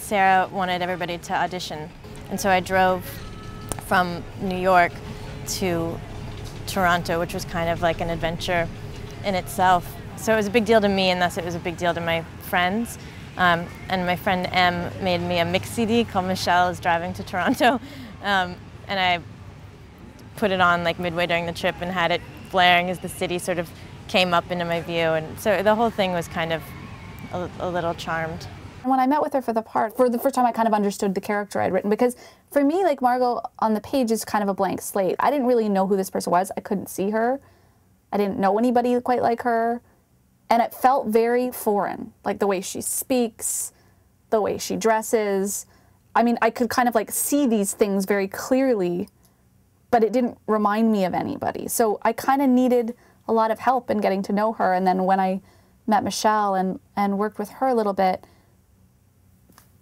Sarah wanted everybody to audition. And so I drove from New York to Toronto, which was kind of like an adventure in itself. So it was a big deal to me, and thus it was a big deal to my friends. And my friend M made me a mix CD called Michelle is Driving to Toronto. And I put it on like midway during the trip and had it blaring as the city sort of came up into my view. And so the whole thing was kind of a little charmed. When I met with her for the part, for the first time I kind of understood the character I'd written, because for me, like, Margot on the page is kind of a blank slate. I didn't really know who this person was. I couldn't see her. I didn't know anybody quite like her. And it felt very foreign, like the way she speaks, the way she dresses. I mean, I could kind of like see these things very clearly, but it didn't remind me of anybody. So I kind of needed a lot of help in getting to know her. And then when I met Michelle and worked with her a little bit,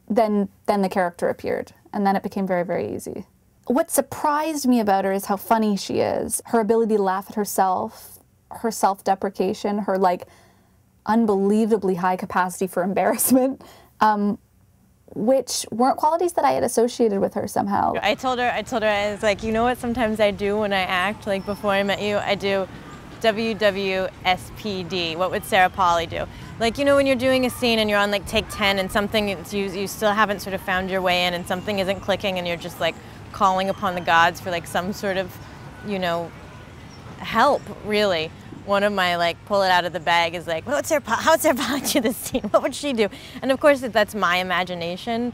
then the character appeared, and then it became very, very easy. What surprised me about her is how funny she is, her ability to laugh at herself, her self-deprecation, her like unbelievably high capacity for embarrassment, which weren't qualities that I had associated with her somehow. I told her, I was like, you know what sometimes I do when I act, like before I met you, I do WWSPD, what would Sarah Polley do? Like, you know, when you're doing a scene and you're on like take 10 and something, you still haven't sort of found your way in and something isn't clicking and you're just like calling upon the gods for like some sort of, you know, help, really. One of my like pull it out of the bag is like, how would Sarah Polley do this scene? What would she do? And of course that's my imagination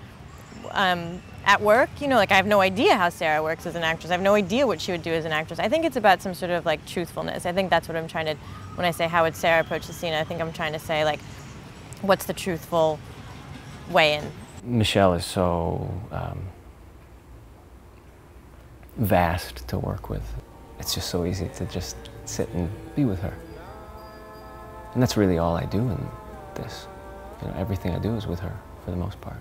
at work. You know, like I have no idea how Sarah works as an actress. I have no idea what she would do as an actress. I think it's about some sort of like truthfulness. I think that's what I'm trying to, when I say how would Sarah approach the scene, I think I'm trying to say like, what's the truthful way in? Michelle is so vast to work with. It's just so easy to just sit and be with her. And that's really all I do in this. You know, everything I do is with her for the most part.